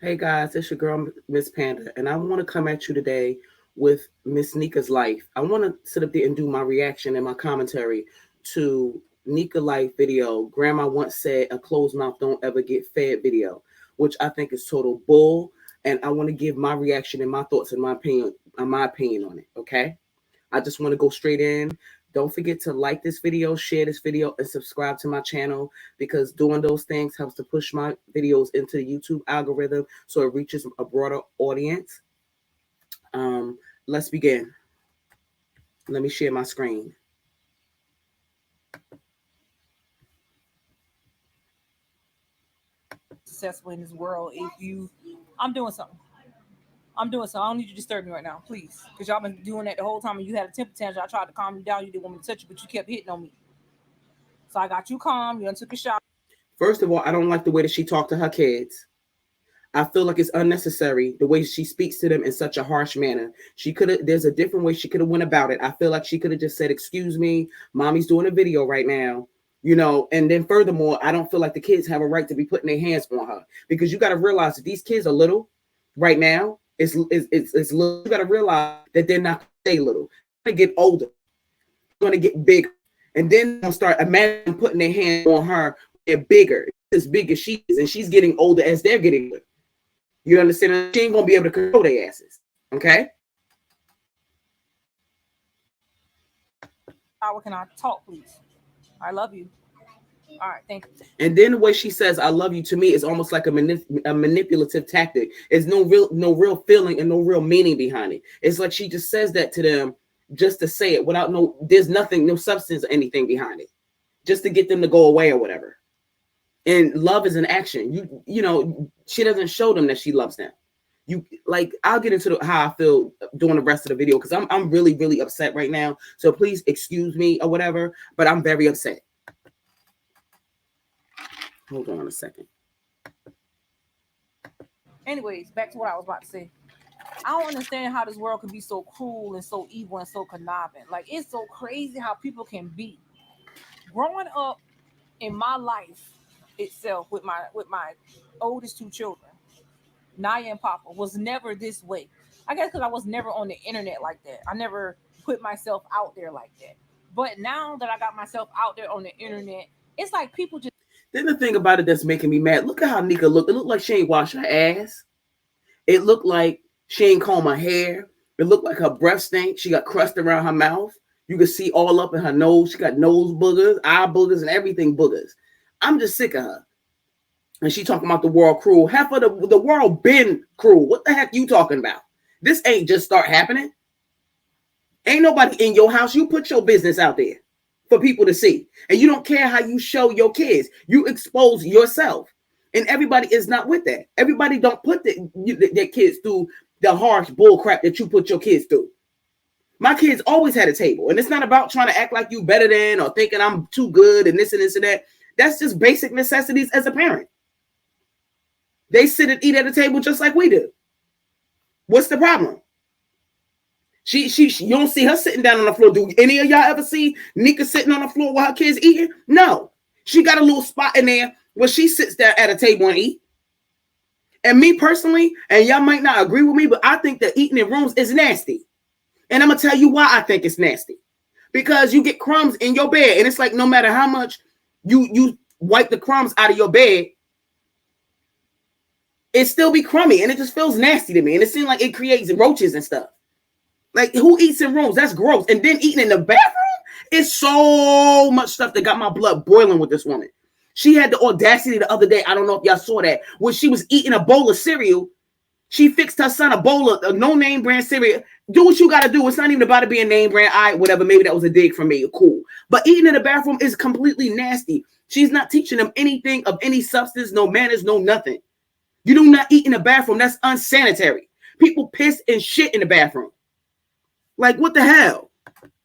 Hey guys, it's your girl Miss Panda, and I want to come at you today with Miss Nika's life. I want to sit up there and do my reaction and my commentary to Nika life video. Grandma once said, "A closed mouth don't ever get fed" video, which I think is total bull. And I want to give my reaction and my thoughts and my opinion on it. Okay, I just want to go straight in. Don't forget to like this video, share this video, and subscribe to my channel because doing those things helps to push my videos into the YouTube algorithm so it reaches a broader audience. Let's begin. Let me share my screen. Successful in this world if you I'm doing something. I'm doing something. I don't need you to disturb me right now, please. Because y'all been doing that the whole time and you had a temper tantrum. I tried to calm you down. You didn't want me to touch you, but you kept hitting on me. So I got you calm. You done took a shot. First of all, I don't like the way that she talked to her kids. I feel like it's unnecessary the way she speaks to them in such a harsh manner. She could have, there's a different way she could have went about it. I feel like she could have just said, "Excuse me, mommy's doing a video right now." And then furthermore, I don't feel like the kids have a right to be putting their hands on her because you got to realize that these kids are little right now. It's little. You got to realize that they're not going to stay little. They're going to get older. They're going to get bigger. And then they'll start imagining putting their hands on her. They're bigger, as big as she is, and she's getting older as they're getting older. You understand? She ain't gonna be able to control their asses. Okay. How can I talk, please? I love you. All right, thank you. And then the way she says "I love you" to me is almost like a manipulative tactic. There's no real feeling and no real meaning behind it. It's like she just says that to them just to say it without there's nothing, no substance or anything behind it, just to get them to go away or whatever. And love is an action. She doesn't show them that she loves them. I'll get into how I feel during the rest of the video because I'm really, really upset right now. So please excuse me or whatever, but I'm very upset. Hold on a second. Anyways, back to what I was about to say. I don't understand how this world can be so cruel and so evil and so conniving. Like, it's so crazy how people can be. Growing up in my life itself with my oldest two children, Naya and Papa, was never this way. I guess because I was never on the internet like that. I never put myself out there like that. But now that I got myself out there on the internet, it's like people just Then the thing about it that's making me mad, look at how Nika looked. It looked like she ain't washed her ass. It looked like she ain't comb her hair. It looked like her breath stank. She got crust around her mouth. You can see all up in her nose. She got nose boogers, eye boogers, and everything boogers. I'm just sick of her. And she talking about the world cruel. Half of the world been cruel. What the heck you talking about? This ain't just start happening. Ain't nobody in your house. You put your business out there for people to see. And you don't care how you show your kids. You expose yourself. And everybody is not with that. Everybody don't put their kids through the harsh bull crap that you put your kids through. My kids always had a table. And it's not about trying to act like you better than or thinking I'm too good and this and this and that. That's just basic necessities as a parent. They sit and eat at a table just like we do. What's the problem? She you don't see her sitting down on the floor. Do any of y'all ever see Nika sitting on the floor while her kids eating? No. She got a little spot in there where she sits there at a table and eat. And me personally, and y'all might not agree with me, but I think that eating in rooms is nasty. And I'm going to tell you why I think it's nasty. Because you get crumbs in your bed. And it's like no matter how much you wipe the crumbs out of your bed, it still be crummy. And it just feels nasty to me. And it seems like it creates roaches and stuff. Like, who eats in rooms? That's gross. And then eating in the bathroom? It's so much stuff that got my blood boiling with this woman. She had the audacity the other day, I don't know if y'all saw that, when she was eating a bowl of cereal. She fixed her son a bowl of no-name brand cereal. Do what you got to do. It's not even about to be a name brand. All right, whatever. Maybe that was a dig from me. Cool. But eating in the bathroom is completely nasty. She's not teaching them anything of any substance, no manners, no nothing. You do not eat in the bathroom. That's unsanitary. People piss and shit in the bathroom. Like, what the hell?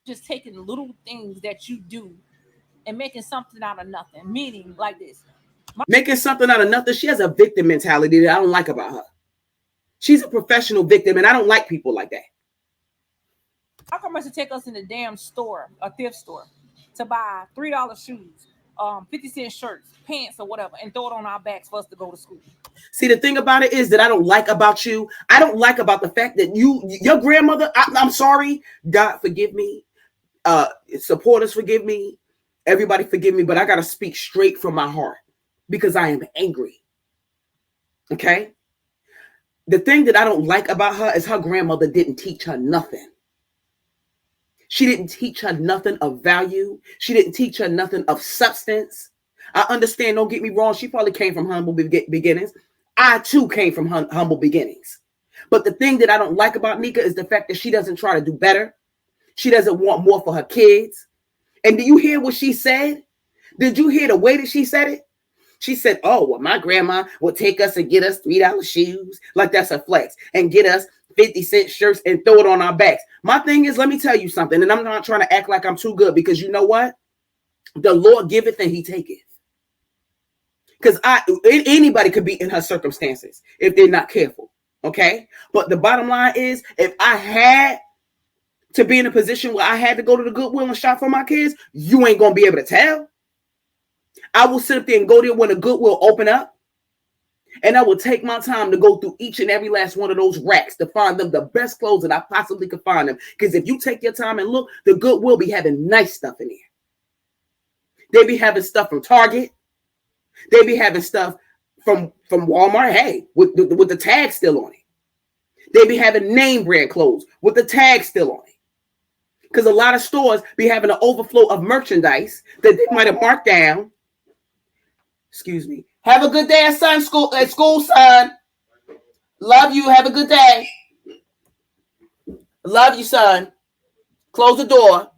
just taking little things that you do and making something out of nothing. Meaning like this. Making something out of nothing. She has a victim mentality that I don't like about her. She's a professional victim, and I don't like people like that. How come I should take us in the damn store, a thrift store, to buy $3 shoes? 50-cent shirts, pants, or whatever, and throw it on our backs for us to go to school. See, the thing about it is that I don't like about you. I don't like about the fact that your grandmother. I'm sorry. God forgive me. Supporters forgive me. Everybody forgive me. But I gotta speak straight from my heart because I am angry. Okay. The thing that I don't like about her is her grandmother didn't teach her nothing. She didn't teach her nothing of value. She didn't teach her nothing of substance. I understand. Don't get me wrong. She probably came from humble beginnings. I too came from humble beginnings. But the thing that I don't like about Nika is the fact that she doesn't try to do better. She doesn't want more for her kids. And do you hear what she said? Did you hear the way that she said it? She said, oh, well, my grandma would take us and get us $3 shoes, like that's a flex, and get us 50-cent shirts and throw it on our backs. My thing is, let me tell you something, and I'm not trying to act like I'm too good because you know what? The Lord giveth and he taketh. Because anybody could be in her circumstances if they're not careful. Okay. But the bottom line is, if I had to be in a position where I had to go to the Goodwill and shop for my kids, you ain't going to be able to tell. I will sit up there and go there when the Goodwill open up. And I will take my time to go through each and every last one of those racks to find them the best clothes that I possibly could find them. Because if you take your time and look, the Goodwill be having nice stuff in there. They be having stuff from Target. They be having stuff from Walmart, hey, with the tag still on it. They be having name brand clothes with the tag still on it. Because a lot of stores be having an overflow of merchandise that they might have marked down. Excuse me. Have a good day at school, son. Love you. Have a good day. Love you, son. Close the door.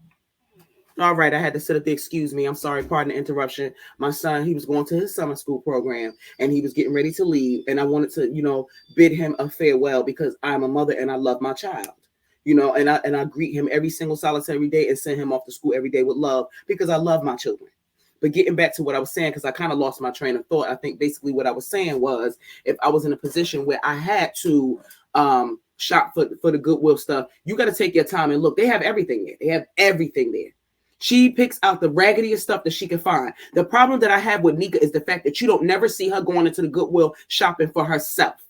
All right, I had to sit up there. Excuse me. I'm sorry. Pardon the interruption. My son, he was going to his summer school program and he was getting ready to leave. And I wanted to, bid him a farewell because I'm a mother and I love my child. And I greet him every single solitary day and send him off to school every day with love because I love my children. But getting back to what I was saying, because I kind of lost my train of thought, I think basically what I was saying was if I was in a position where I had to shop for the Goodwill stuff, you got to take your time and look. They have everything there. They have everything there. She picks out the raggediest stuff that she can find. The problem that I have with Nika is the fact that you don't never see her going into the Goodwill shopping for herself.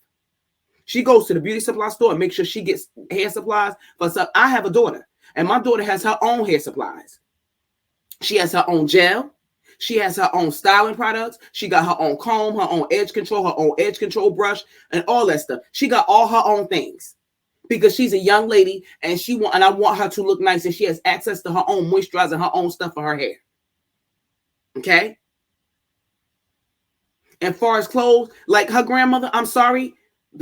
She goes to the beauty supply store and makes sure she gets hair supplies for herself. I have a daughter, and my daughter has her own hair supplies. She has her own gel. She has her own styling products. She got her own comb, her own edge control brush, and all that stuff. She got all her own things because she's a young lady and I want her to look nice, and she has access to her own moisturizer, her own stuff for her hair. Okay? And far as clothes, like her grandmother, I'm sorry,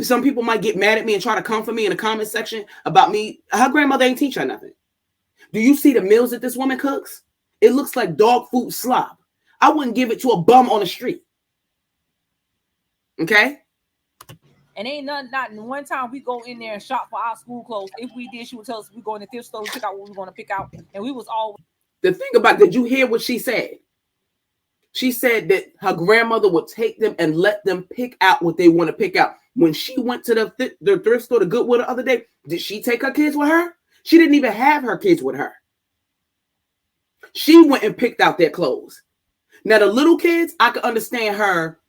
some people might get mad at me and try to come for me in the comment section about me. Her grandmother ain't teach her nothing. Do you see the meals that this woman cooks? It looks like dog food slop. I wouldn't give it to a bum on the street. Okay? And ain't not one time we go in there and shop for our school clothes. If we did, she would tell us we go in the thrift store to pick out what we want to pick out. And we was always. The thing about, did you hear what she said? She said that her grandmother would take them and let them pick out what they want to pick out. When she went to the thrift store, the Goodwill the other day, did she take her kids with her? She didn't even have her kids with her. She went and picked out their clothes. Now, the little kids, I could understand her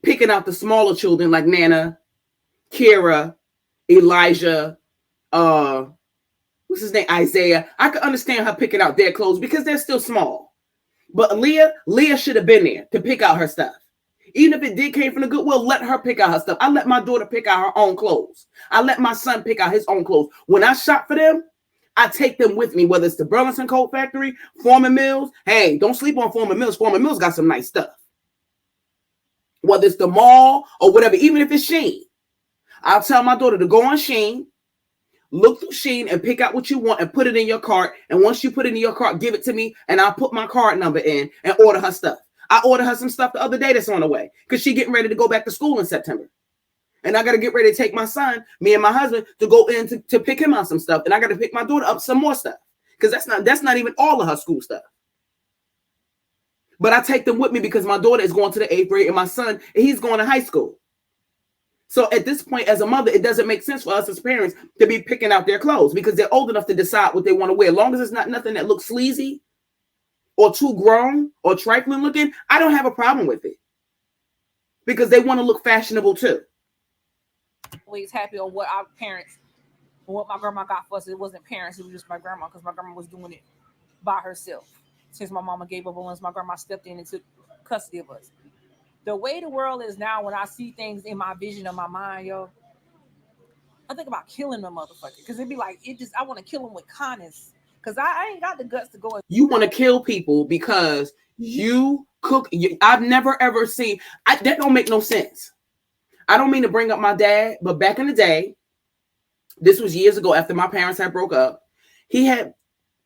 picking out the smaller children like Nana, Kira, Elijah, what's his name? Isaiah. I could understand her picking out their clothes because they're still small. But Leah should have been there to pick out her stuff. Even if it came from the Goodwill, let her pick out her stuff. I let my daughter pick out her own clothes. I let my son pick out his own clothes. When I shop for them, I take them with me, whether it's the Burlington Coat Factory, Foreman Mills. Hey, don't sleep on Foreman Mills. Foreman Mills got some nice stuff. Whether it's the mall or whatever, even if it's Shein. I'll tell my daughter to go on Shein, look through Shein and pick out what you want and put it in your cart. And once you put it in your cart, give it to me and I'll put my card number in and order her stuff. I ordered her some stuff the other day that's on the way because she's getting ready to go back to school in September. And I got to get ready to take my son, me and my husband, to go in to pick him out some stuff. And I got to pick my daughter up some more stuff because that's not even all of her school stuff. But I take them with me because my daughter is going to the 8th grade and my son, he's going to high school. So at this point, as a mother, it doesn't make sense for us as parents to be picking out their clothes because they're old enough to decide what they want to wear. As long as it's not nothing that looks sleazy or too grown or trifling looking, I don't have a problem with it. Because they want to look fashionable too. Always happy on what our parents, what my grandma got for us. It wasn't parents, it was just my grandma, because my grandma was doing it by herself. Since my mama gave up on us, my grandma stepped in and took custody of us. The way the world is now, when I see things in my vision of my mind, yo, I think about killing them motherfucker. Because it'd be like, I want to kill them with kindness. Because I ain't got the guts to go and... You want to kill people because you cook. I've never ever seen, that don't make no sense. I don't mean to bring up my dad, but back in the day, this was years ago after my parents had broke up,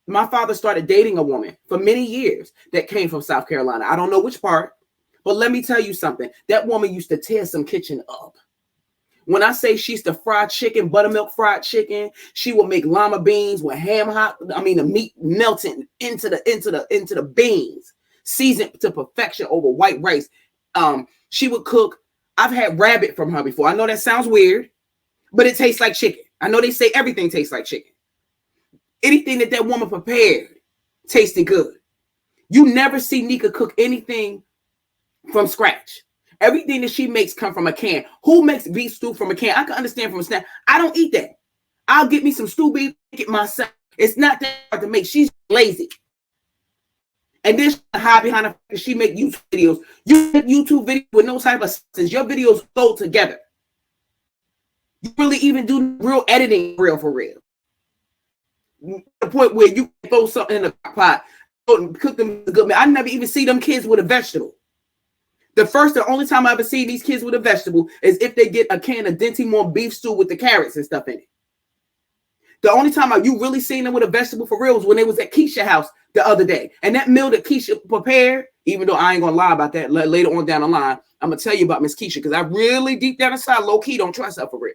my father started dating a woman for many years that came from South Carolina. I don't know which part, but let me tell you something. That woman used to tear some kitchen up. When I say she used to fry chicken, buttermilk fried chicken, she would make lima beans with the meat melting into the beans, seasoned to perfection over white rice. She would cook. I've had rabbit from her before. I know that sounds weird, but it tastes like chicken. I know they say everything tastes like chicken. Anything that woman prepared tasted good. You never see Nika cook anything from scratch. Everything that she makes come from a can. Who makes beef stew from a can? I can understand from a snack. I don't eat that. I'll get me some stew beef, make it myself. It's not that hard to make. She's lazy. And then she hide behind her because she make YouTube videos. You make YouTube videos with no type of substance. Your videos go together. You really even do real editing, real for real. The point where you throw something in a pot, cook them good. I never even see them kids with a vegetable. The only time I ever see these kids with a vegetable is if they get a can of Dinty Moore beef stew with the carrots and stuff in it. The only time you really seen them with a vegetable for real was when they was at Keisha's house the other day. And that meal that Keisha prepared, even though I ain't gonna lie about that later on down the line, I'm gonna tell you about Miss Keisha, because I really deep down inside, low key, don't trust her for real.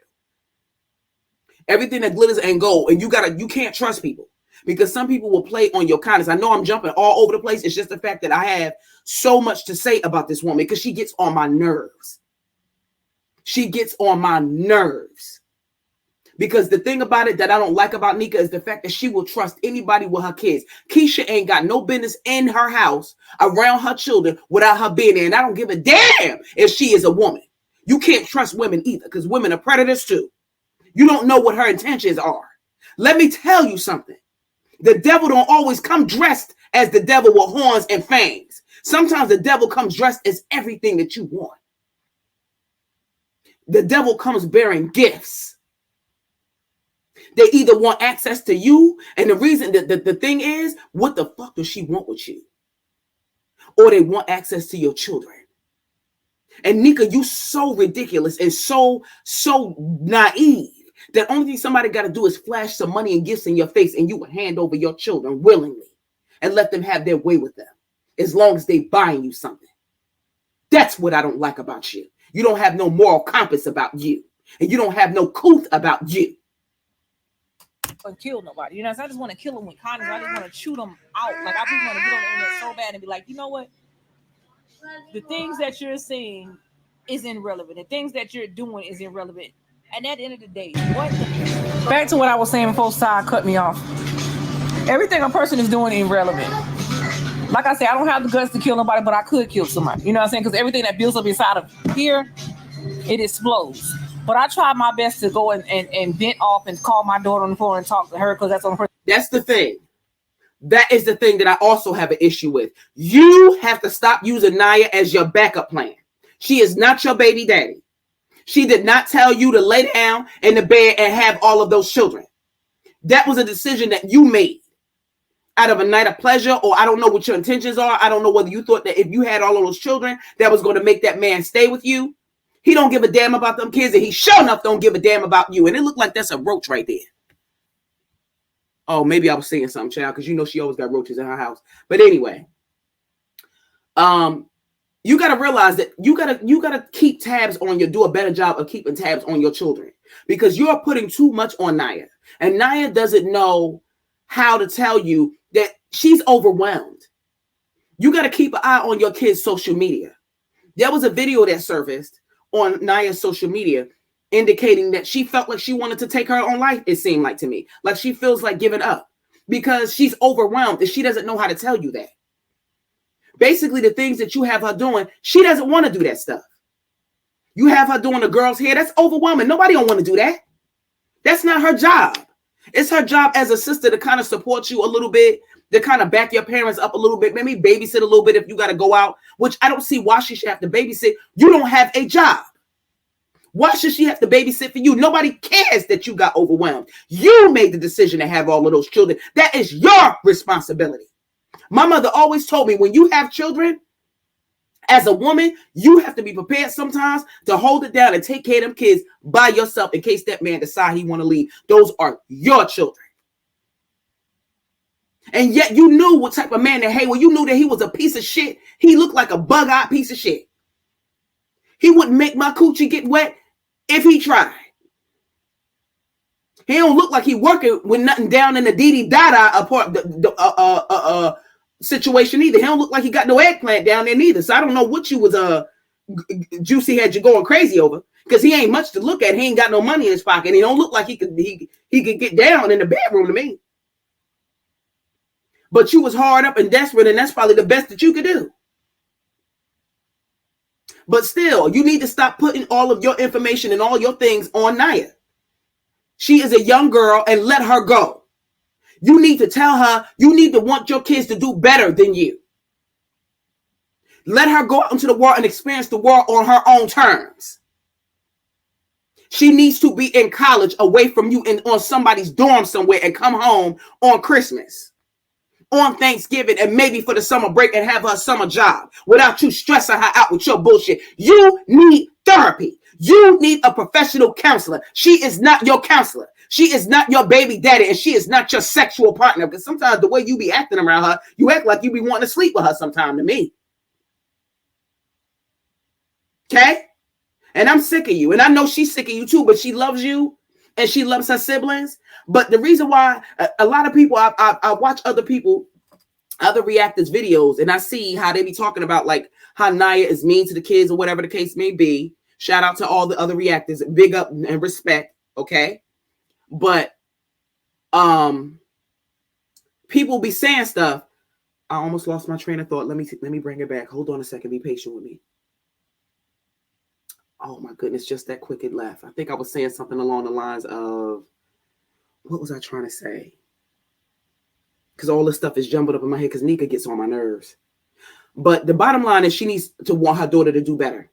Everything that glitters ain't gold, and you can't trust people. Because some people will play on your kindness. I know I'm jumping all over the place. It's just the fact that I have so much to say about this woman because she gets on my nerves. She gets on my nerves. Because the thing about it that I don't like about Nika is the fact that she will trust anybody with her kids. Keisha ain't got no business in her house around her children without her being there. And I don't give a damn if she is a woman. You can't trust women either because women are predators too. You don't know what her intentions are. Let me tell you something. The devil don't always come dressed as the devil with horns and fangs. Sometimes the devil comes dressed as everything that you want. The devil comes bearing gifts. They either want access to you, and the reason that the thing is, what the fuck does she want with you? Or they want access to your children. And Nika, you so ridiculous and so naive. The only thing somebody got to do is flash some money and gifts in your face, and you will hand over your children willingly and let them have their way with them as long as they buying you something. That's what I don't like about you. You don't have no moral compass about you, and you don't have no couth about you. And kill nobody. You know, so I just want to kill them with kindness. I just want to chew them out. Like, I just want to get on the internet so bad and be like, you know what? The things that you're saying is irrelevant. The things that you're doing is irrelevant. And at the end of the day, back to what I was saying before Sai cut me off. Everything a person is doing is irrelevant. Like I said, I don't have the guts to kill nobody, but I could kill somebody. You know what I'm saying? Because everything that builds up inside of here, it explodes. But I try my best to go and vent off and call my daughter on the phone and talk to her, because that's on her. That's the thing. That is the thing that I also have an issue with. You have to stop using Naya as your backup plan. She is not your baby daddy. She did not tell you to lay down in the bed and have all of those children. That was a decision that you made out of a night of pleasure, or I don't know what your intentions are. I don't know whether you thought that if you had all of those children, that was going to make that man stay with you. He don't give a damn about them kids, and he sure enough don't give a damn about you. And it looked like that's a roach right there. Oh, maybe I was saying something, child, because you know she always got roaches in her house. But anyway, you got to realize that you got to keep tabs on do a better job of keeping tabs on your children, because you're putting too much on Naya, and Naya doesn't know how to tell you that she's overwhelmed. You got to keep an eye on your kids' social media. There was a video that surfaced on Naya's social media indicating that she felt like she wanted to take her own life. It seemed like to me, like she feels like giving up because she's overwhelmed and she doesn't know how to tell you that. basically the things that you have her doing, she doesn't want to do that stuff. You have her doing the girl's hair. That's overwhelming. Nobody don't want to do that. That's not her job. It's her job as a sister to kind of support you a little bit, to kind of back your parents up a little bit, maybe babysit a little bit if you got to go out, which I don't see why she should have to babysit. You don't have a job. Why should she have to babysit for you? Nobody cares that you got overwhelmed. You made the decision to have all of those children. That is your responsibility. My mother always told me, when you have children, as a woman, you have to be prepared sometimes to hold it down and take care of them kids by yourself in case that man decide he want to leave. Those are your children. And yet you knew what type of man that, hey, well, you knew that he was a piece of shit. He looked like a bug-eyed piece of shit. He wouldn't make my coochie get wet if he tried. He don't look like he working with nothing down in the dee-dee-da-da situation either. He don't look like he got no eggplant down there neither. So I don't know what you was Juicy had you going crazy over, because he ain't much to look at. He ain't got no money in his pocket. He don't look like he could get down in the bedroom to me. But you was hard up and desperate, and that's probably the best that you could do. But still, you need to stop putting all of your information and all your things on Naya. She is a young girl, and let her go. You need to tell her, you need to want your kids to do better than you. Let her go out into the world and experience the world on her own terms. She needs to be in college, away from you, and on somebody's dorm somewhere, and come home on Christmas, on Thanksgiving, and maybe for the summer break, and have her summer job without you stressing her out with your bullshit. You need therapy. You need a professional counselor. She is not your counselor. She is not your baby daddy, and she is not your sexual partner. Because sometimes the way you be acting around her, you act like you be wanting to sleep with her sometime to me. Okay? And I'm sick of you. And I know she's sick of you too, but she loves you and she loves her siblings. But the reason why a lot of people, I watch other people, other reactors videos, and I see how they be talking about like how Naya is mean to the kids or whatever the case may be. Shout out to all the other reactors. Big up and respect. Okay? But people be saying stuff. I almost lost my train of thought. Let me bring it back. Hold on a second. Be patient with me. Oh my goodness, just that quick it left. I think I was saying something along the lines of, what was I trying to say? Because all this stuff is jumbled up in my head because Nika gets on my nerves. But the bottom line is she needs to want her daughter to do better.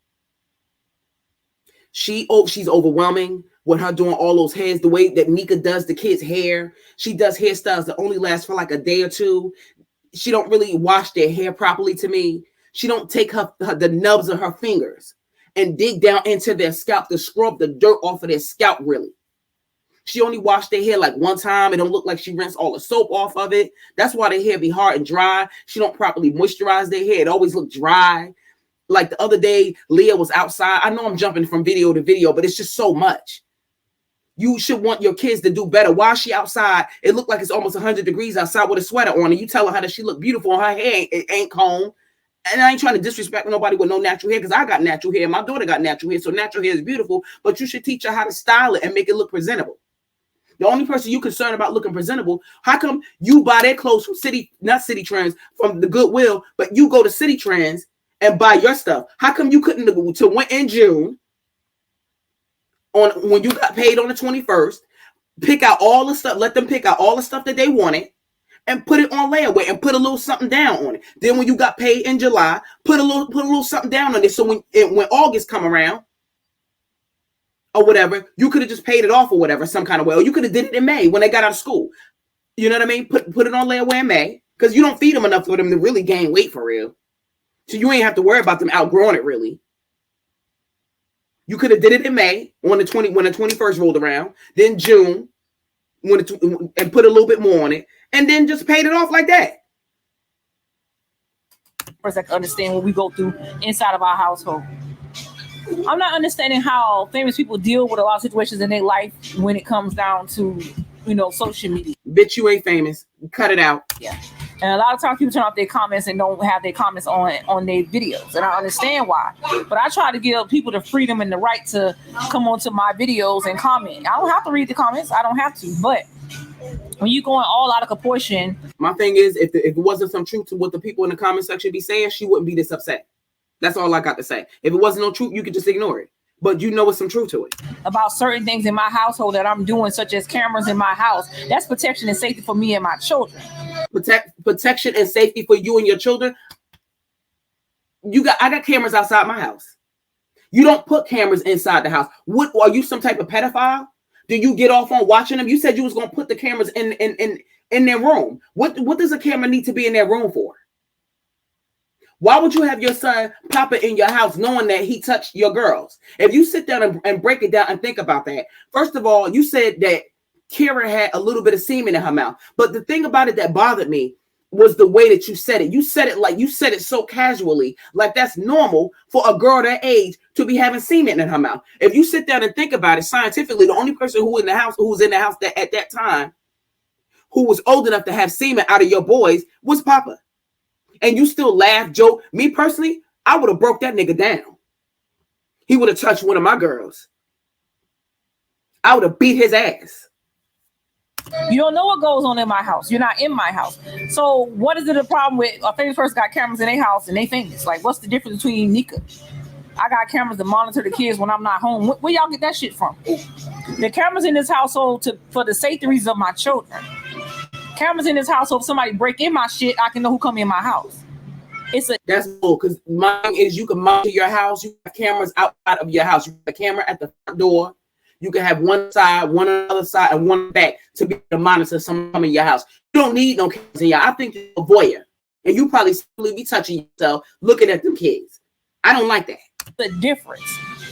She's overwhelming with her doing all those hairs, the way that Nika does the kids' hair. She does hairstyles that only last for like a day or two. She don't really wash their hair properly to me. She don't take the nubs of her fingers and dig down into their scalp to scrub the dirt off of their scalp, really. She only washed their hair like one time. It don't look like she rinsed all the soap off of it. That's why their hair be hard and dry. She don't properly moisturize their hair. It always look dry. Like the other day, Leah was outside. I know I'm jumping from video to video, but it's just so much. You should want your kids to do better. While she outside, it looked like it's almost 100 degrees outside with a sweater on, and you tell her that she look beautiful and her hair ain't combed. And I ain't trying to disrespect nobody with no natural hair, because I got natural hair. My daughter got natural hair, so natural hair is beautiful, but you should teach her how to style it and make it look presentable. The only person you concerned about looking presentable, how come you buy their clothes from not City Trends, from the Goodwill, but you go to City Trends and buy your stuff? How come you couldn't to went in June when you got paid on the 21st, pick out all the stuff, let them pick out all the stuff that they wanted and put it on layaway and put a little something down on it. Then when you got paid in July, put a little something down on it. So when August come around or whatever, you could have just paid it off or whatever, some kind of way. Or you could have did it in May when they got out of school. You know what I mean? Put it on layaway in May, because you don't feed them enough for them to really gain weight for real. So you ain't have to worry about them outgrowing it really. You could have did it in May when the 21st rolled around, then June and put a little bit more on it, and then just paid it off like that. First, I can understand what we go through inside of our household. I'm not understanding how famous people deal with a lot of situations in their life when it comes down to, social media. Bitch, you ain't famous. Cut it out. Yeah. And a lot of times people turn off their comments and don't have their comments on their videos. And I understand why. But I try to give people the freedom and the right to come onto my videos and comment. I don't have to read the comments. I don't have to. But when you going all out of proportion. My thing is, if it wasn't some truth to what the people in the comment section be saying, she wouldn't be this upset. That's all I got to say. If it wasn't no truth, you could just ignore it. But you know it's some truth to it. About certain things in my household that I'm doing, such as cameras in my house. That's protection and safety for me and my children. Protection and safety for you and your children. I got cameras outside my house. You don't put cameras inside the house. What are you, some type of pedophile? Do you get off on watching them? You said you was gonna put the cameras in their room. What does a camera need to be in their room for? Why would you have your son pop it in your house knowing that he touched your girls? If you sit down and break it down and think about that, first of all, you said that Kira had a little bit of semen in her mouth. But the thing about it that bothered me was the way that you said it. You said it so casually, like that's normal for a girl that age to be having semen in her mouth. If you sit down and think about it scientifically, the only person who was in the house that at that time who was old enough to have semen out of your boys was Papa. And you still laugh, joke. Me personally, I would have broke that nigga down. He would have touched one of my girls. I would have beat his ass. You don't know what goes on in my house. You're not in my house. So what is it a problem with a famous person got cameras in their house and they famous? Like, what's the difference between Nika? I got cameras to monitor the kids when I'm not home. Where y'all get that shit from? The cameras in this household for the safety reasons of my children. Cameras in this household, if somebody break in my shit, I can know who come in my house. That's cool, because mine is you can monitor your house. You have cameras outside of your house. You have a camera at the front door. You can have one side, one on the other side, and one back to be able to monitor someone in your house. You don't need no kids in your house. I think you're a voyeur. And you probably be touching yourself looking at them kids. I don't like that. The difference.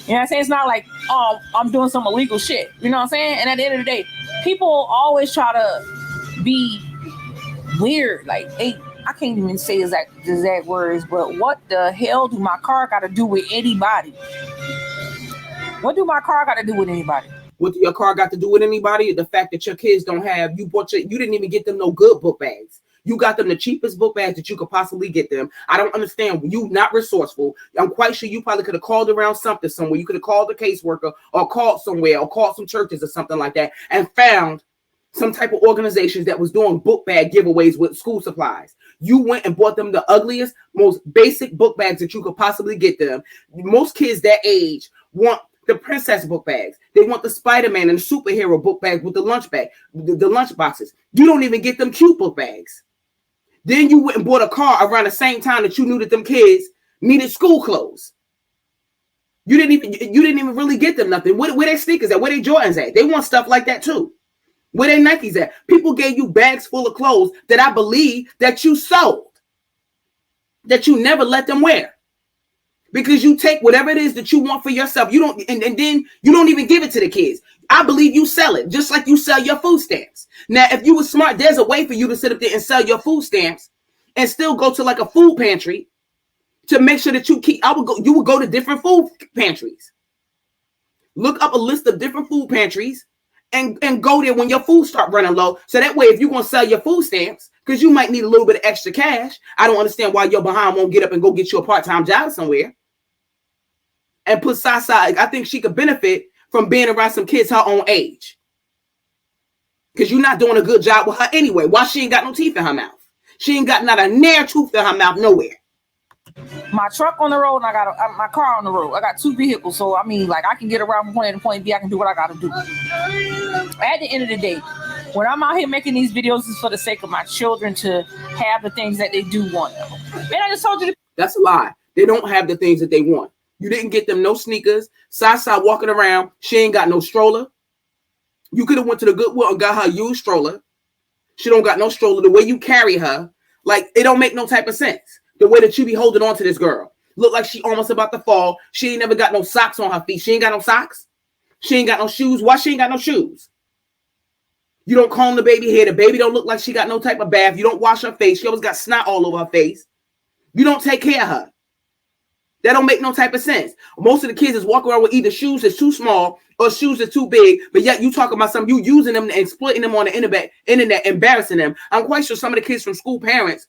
You know what I'm saying? It's not like, oh, I'm doing some illegal shit. You know what I'm saying? And at the end of the day, people always try to be weird. Like, hey, I can't even say exact words, but what the hell do my car got to do with anybody? What do my car got to do with anybody? What do your car got to do with anybody? The fact that your kids don't have, you didn't even get them no good book bags. You got them the cheapest book bags that you could possibly get them. I don't understand. You not resourceful. I'm quite sure you probably could have called around something somewhere. You could have called a caseworker or called somewhere or called some churches or something like that and found some type of organizations that was doing book bag giveaways with school supplies. You went and bought them the ugliest, most basic book bags that you could possibly get them. Most kids that age want the princess book bags. They want the Spider-Man and the superhero book bags with the lunch bag, the lunch boxes. You don't even get them cute book bags. Then you went and bought a car around the same time that you knew that them kids needed school clothes. You didn't even really get them nothing. Where their sneakers at? Where their Jordans at? They want stuff like that too. Where their Nikes at? People gave you bags full of clothes that I believe that you sold, that you never let them wear. Because you take whatever it is that you want for yourself, you don't, and then you don't even give it to the kids. I believe you sell it, just like you sell your food stamps. Now, if you were smart, there's a way for you to sit up there and sell your food stamps and still go to like a food pantry to make sure that you would go to different food pantries. Look up a list of different food pantries and go there when your food start running low. So that way, if you're going to sell your food stamps, because you might need a little bit of extra cash, I don't understand why your behind won't get up and go get you a part-time job somewhere. And put Sasa, I think she could benefit from being around some kids her own age. Because you're not doing a good job with her anyway. Why she ain't got no teeth in her mouth? She ain't got not a nair tooth in her mouth nowhere. My truck on the road and I got my car on the road. I got two vehicles. So, I mean, like, I can get around from point A to point B. I can do what I got to do. At the end of the day, when I'm out here making these videos, it's for the sake of my children to have the things that they do want. And I just told you. That's a lie. They don't have the things that they want. You didn't get them no sneakers. Sasa walking around. She ain't got no stroller. You could have went to the Goodwill and got her a used stroller. She don't got no stroller. The way you carry her, like, it don't make no type of sense. The way that you be holding on to this girl. Look like she almost about to fall. She ain't never got no socks on her feet. She ain't got no socks. She ain't got no shoes. Why she ain't got no shoes? You don't comb the baby hair. The baby don't look like she got no type of bath. You don't wash her face. She always got snot all over her face. You don't take care of her. That don't make no type of sense. Most of the kids is walking around with either shoes that's too small or shoes that's too big, but yet you talking about some, you using them and exploiting them on the internet, embarrassing them. I'm quite sure some of the kids from school parents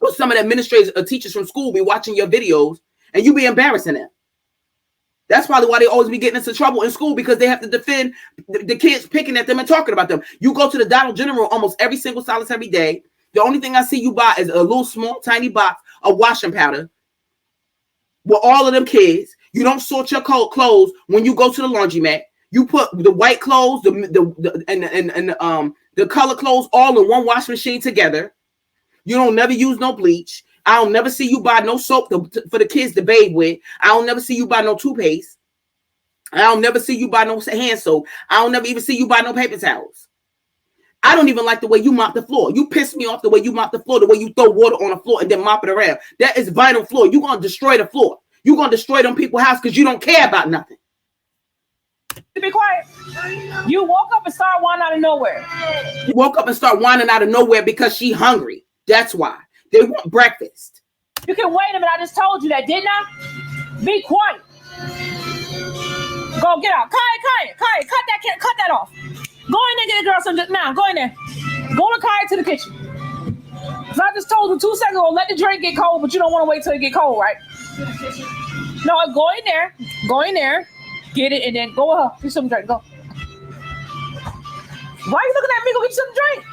or some of the administrators or teachers from school be watching your videos and you be embarrassing them. That's probably why they always be getting into trouble in school, because they have to defend the kids picking at them and talking about them. You go to the Dollar General almost every single solitary day. The only thing I see you buy is a little small, tiny box of washing powder with all of them kids. You don't sort your clothes when you go to the laundromat. You put the white clothes, the color clothes all in one washing machine together. You don't never use no bleach. I don't never see you buy no soap for the kids to bathe with. I don't never see you buy no toothpaste. I don't never see you buy no hand soap. I don't never even see you buy no paper towels. I don't even like the way you mop the floor. You piss me off the way you mop the floor, the way you throw water on the floor and then mop it around. That is vinyl floor. You're going to destroy the floor. You're going to destroy them people's house because you don't care about nothing. To be quiet. You woke up and started whining out of nowhere. You woke up and start whining out of nowhere because she hungry. That's why. They want breakfast. You can wait a minute. I just told you that, didn't I? Be quiet. Go get out. Kai, cut that off. Go in there, get the girl some now. Go in there. Go to Kai to the kitchen. So I just told you 2 seconds ago, let the drink get cold, but you don't want to wait till it get cold, right? No, go in there, get it, and then go with her. Get some drink. Go. Why are you looking at me? Go get some drink.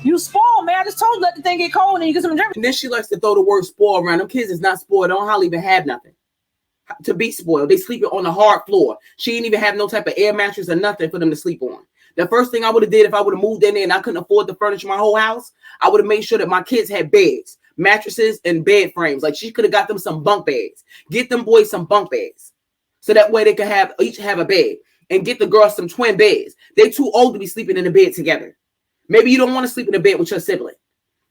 You spoiled, man. I just told you let the thing get cold and then you get some drink. And then she likes to throw the word spoiled around. Them kids is not spoiled. They don't hardly even have nothing to be spoiled. They sleeping on the hard floor. She didn't even have no type of air mattress or nothing for them to sleep on. The first thing I would have did if I would have moved in there and I couldn't afford to furnish my whole house, I would have made sure that my kids had beds, mattresses, and bed frames. Like she could have got them some bunk beds. Get them boys some bunk beds. So that way they could each have a bed. And get the girls some twin beds. They too old to be sleeping in the bed together. Maybe you don't want to sleep in a bed with your sibling.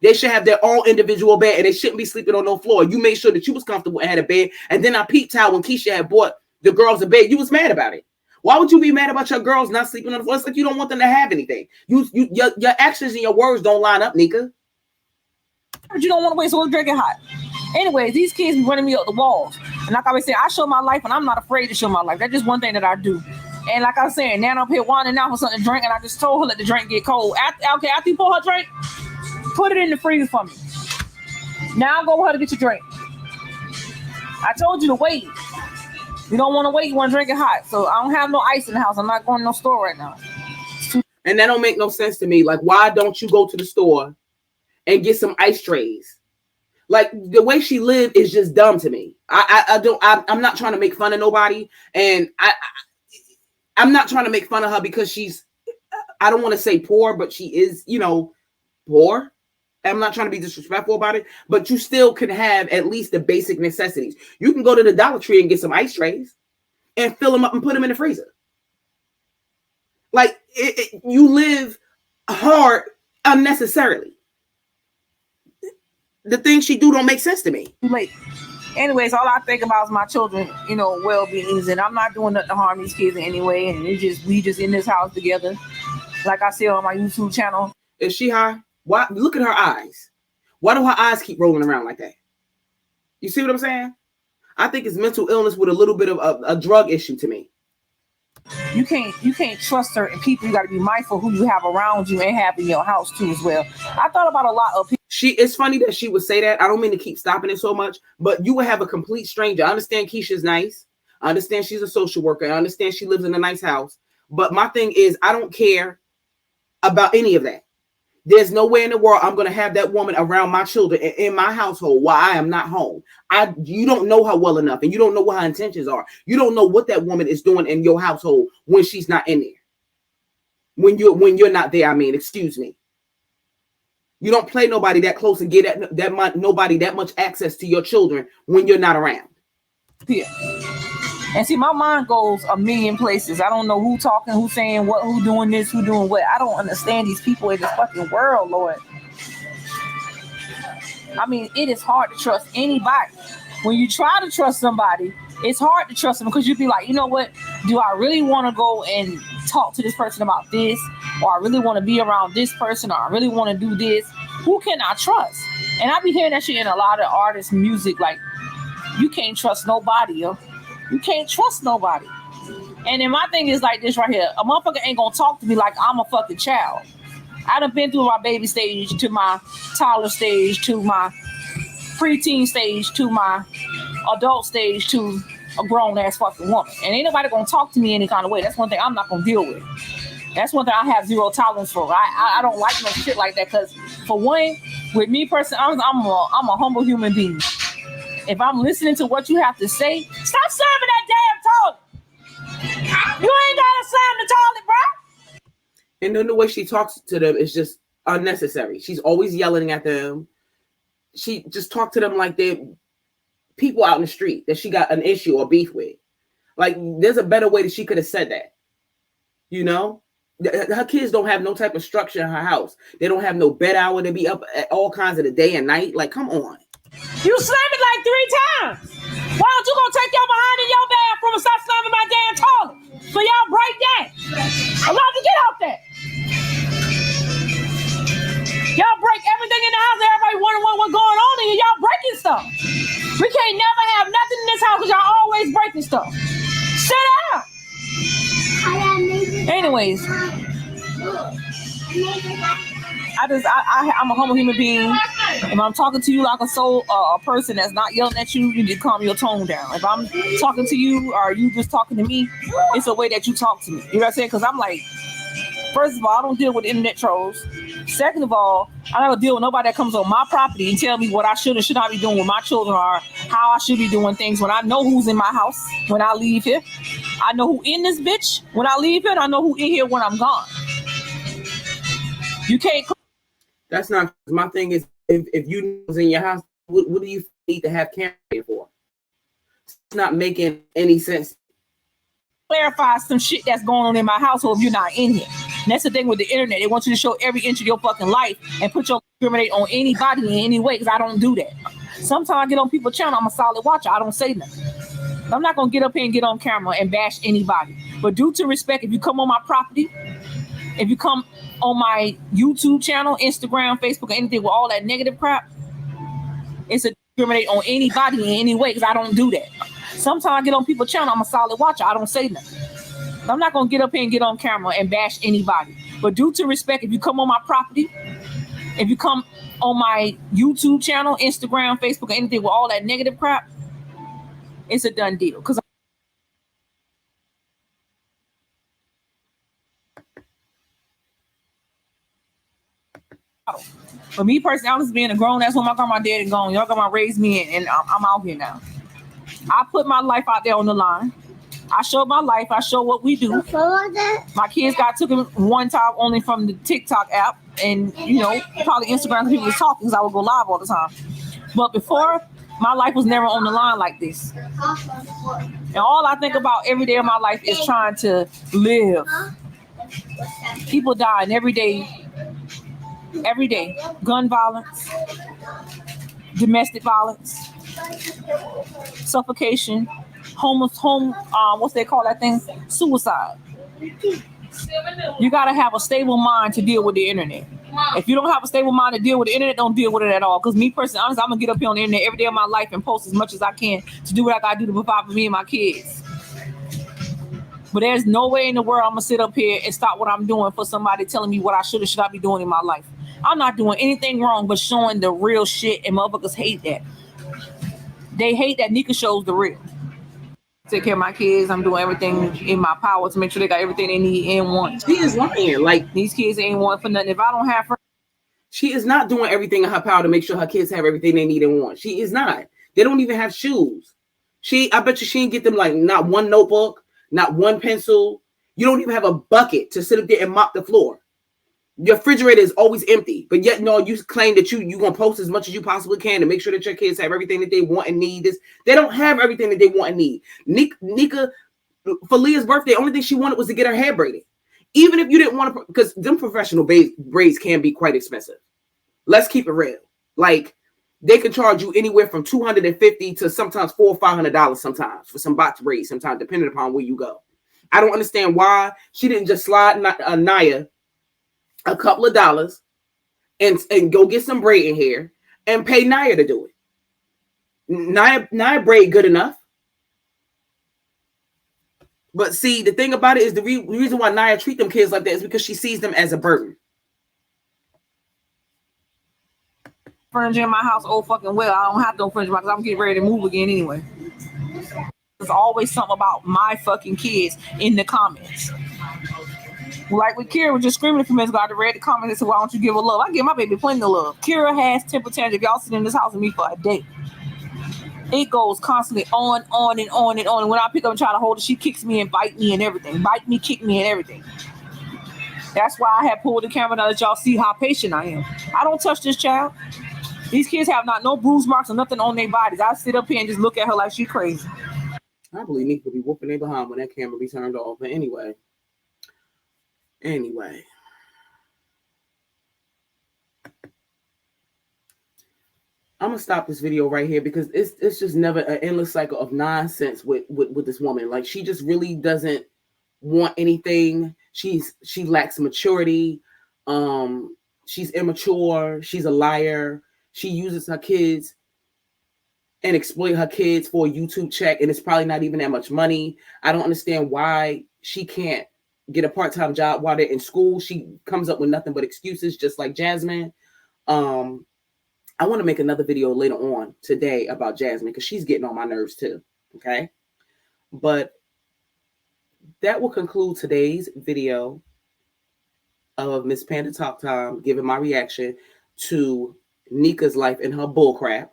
They should have their own individual bed and they shouldn't be sleeping on no floor. You made sure that you was comfortable and had a bed. And then I peeped out when Keisha had bought the girls a bed. You was mad about it. Why would you be mad about your girls not sleeping on the floor? It's like you don't want them to have anything. Your actions and your words don't line up, Nika. But you don't want to wait so it's drinking hot. Anyways, these kids be running me up the walls. And like I always say, I show my life and I'm not afraid to show my life. That's just one thing that I do. And like I was saying, now I'm up here whining out for something to drink, and I just told her let the drink get cold. After you pour her drink, put it in the freezer for me. Now go with her to get your drink. I told you to wait. You don't want to wait. You want to drink it hot. So I don't have no ice in the house. I'm not going to no store right now. And that don't make no sense to me. Like, why don't you go to the store and get some ice trays? Like, the way she lived is just dumb to me. I'm not trying to make fun of nobody, and I'm not trying to make fun of her because she's, I don't want to say poor, but she is, poor. I'm not trying to be disrespectful about it, but you still can have at least the basic necessities. You can go to the Dollar Tree and get some ice trays and fill them up and put them in the freezer. Like, you live hard unnecessarily. The things she do don't make sense to me. Late. Anyways, all I think about is my children, well-beings, and I'm not doing nothing to harm these kids in any way. And we just in this house together, like I said on my YouTube channel. Is she high? Why? Look at her eyes. Why do her eyes keep rolling around like that? You see what I'm saying? I think it's mental illness with a little bit of a drug issue to me. You can't trust certain people. You got to be mindful who you have around you and have in your house too as well. I thought about a lot of people. It's funny that she would say that. I don't mean to keep stopping it so much, but you would have a complete stranger. I understand Keisha's nice. I understand she's a social worker. I understand she lives in a nice house. But my thing is, I don't care about any of that. There's no way in the world I'm going to have that woman around my children in my household while I am not home. You don't know her well enough, and you don't know what her intentions are. You don't know what that woman is doing in your household when she's not in there. When you're not there, excuse me. You don't play nobody that close and get nobody that much access to your children when you're not around. Yeah. And see, my mind goes a million places. I don't know who talking, who saying what, who doing this, who doing what. I don't understand these people in this fucking world, Lord. It is hard to trust anybody. When you try to trust somebody, it's hard to trust them because you'd be like, you know what? Do I really want to go and talk to this person about this? Or I really want to be around this person? Or I really want to do this? Who can I trust? And I be hearing that shit in a lot of artists' music, like You can't trust nobody, yo. You can't trust nobody. And then my thing is like this right here. A motherfucker ain't gonna talk to me like I'm a fucking child. I done been through my baby stage to my toddler stage to my preteen stage to my adult stage to a grown ass fucking woman. And ain't nobody gonna talk to me any kind of way. That's one thing I'm not gonna deal with. That's one thing I have zero tolerance for. I don't like no shit like that because for one, with me personally, I'm a humble human being. If I'm listening to what you have to say, stop slamming that damn toilet. You ain't gotta slam the toilet, bro. And then the way she talks to them is just unnecessary. She's always yelling at them. She just talked to them like they're people out in the street that she got an issue or beef with. Like, there's a better way that she could have said that. You know? Her kids don't have no type of structure in her house. They don't have no bed hour. They be up at all kinds of the day and night. Like, come on. You slammed it like 3 times. Why don't you go take your behind in your bathroom and stop slamming my damn toilet? So y'all break that. I'm about to get off that. Y'all break everything in the house. Everybody wondering what's going on in here. Y'all breaking stuff. We can't never have nothing in this house because y'all always breaking stuff. Sit down. Anyways, I'm a humble human being. If I'm talking to you like a person that's not yelling at you, you need to calm your tone down. If I'm talking to you or you just talking to me, it's a way that you talk to me. You know what I'm saying? Because I'm like, first of all, I don't deal with internet trolls. Second of all, I never deal with nobody that comes on my property and tell me what I should and should not be doing with my children or how I should be doing things when I know who's in my house when I leave here. I know who in this bitch when I leave here, and I know who in here when I'm gone. You can't. That's not my thing. Is if you was in your house, what do you need to have camera for? It's not making any sense. Clarify some shit that's going on in my household if you're not in here. And that's the thing with the internet. They want you to show every inch of your fucking life and put your discriminate on anybody in any way because I don't do that. Sometimes I get on people's channel, I'm a solid watcher. I don't say nothing. I'm not going to get up here and get on camera and bash anybody. But due to respect, if you come on my property, if you come on my YouTube channel, Instagram, Facebook, or anything with all that negative crap, it's a discriminate on anybody in any way because I don't do that. Sometimes I get on people's channel, I'm a solid watcher. I don't say nothing. I'm not going to get up here and get on camera and bash anybody. But due to respect, if you come on my property, if you come on my YouTube channel, Instagram, Facebook, or anything with all that negative crap, it's a done deal. Because for me personally, I was being a grown ass when my grandma dead and gone. Y'all grandma raised me and I'm out here now. I put my life out there on the line. I show my life. I show what we do. My kids got taken one time only from the TikTok app, and you know, probably Instagram people was talking because I would go live all the time. But before, my life was never on the line like this. And all I think about every day of my life is trying to live. People dying every day. Every day. Gun violence, domestic violence, suffocation, what's they call that thing? Suicide. You gotta have a stable mind to deal with the internet. If you don't have a stable mind to deal with the internet, don't deal with it at all. Because me personally, honestly, I'm gonna get up here on the internet every day of my life and post as much as I can to do what I gotta do to provide for me and my kids. But there's no way in the world I'm gonna sit up here and stop what I'm doing for somebody telling me what I should or should not be doing in my life. I'm not doing anything wrong but showing the real shit, and motherfuckers hate that. They hate that Nika shows the real. Take care of my kids. I'm doing everything in my power to make sure they got everything they need and want. She is lying. Like, these kids ain't want for nothing. If I don't have friends, she is not doing everything in her power to make sure her kids have everything they need and want. She is not. They don't even have shoes. I bet you she didn't get them like not one notebook, not one pencil. You don't even have a bucket to sit up there and mop the floor. Your refrigerator is always empty, but yet no, you claim that you gonna post as much as you possibly can to make sure that your kids have everything that they want and need. They don't have everything that they want and need. Nika, for Leah's birthday, the only thing she wanted was to get her hair braided. Even if you didn't want to, because them professional braids can be quite expensive. Let's keep it real. Like, they can charge you anywhere from $250 to sometimes $400 or $500 sometimes for some box braids, sometimes depending upon where you go. I don't understand why she didn't just slide Naya a couple of dollars and go get some braiding hair and pay Naya to do it. Nia braid good enough. But see, the thing about it is the reason why Nia treat them kids like that is because she sees them as a burden. Furniture in my house, oh fucking well. I don't have no furniture because I'm getting ready to move again anyway. There's always something about my fucking kids in the comments. Like with Kira was just screaming for minutes ago, I read the comments and said, why don't you give her love? I give my baby plenty of love. Kira has temper tantrums. If y'all sit in this house with me for a day, it goes constantly on and on and on. And when I pick up and try to hold her, she kicks me and bite me and everything. Bite me, kick me and everything. That's why I have pulled the camera now that y'all see how patient I am. I don't touch this child. These kids have not bruise marks or nothing on their bodies. I sit up here and just look at her like she crazy. I believe Nika will be whooping their behind when that camera be turned off. But anyway. I'm gonna stop this video right here because it's just never an endless cycle of nonsense with this woman. Like, she just really doesn't want anything. She lacks maturity. She's immature. She's a liar. She uses her kids and exploit her kids for a YouTube check, and it's probably not even that much money. I don't understand why she can't get a part-time job while they're in school. She comes up with nothing but excuses, just like Jasmine. I want to make another video later on today about Jasmine because she's getting on my nerves too. Okay. But that will conclude today's video of Miss Panda Talk Time, giving my reaction to Nika's life and her bullcrap.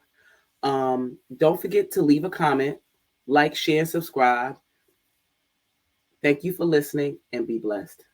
Don't forget to leave a comment, like, share, and subscribe. Thank you for listening, and be blessed.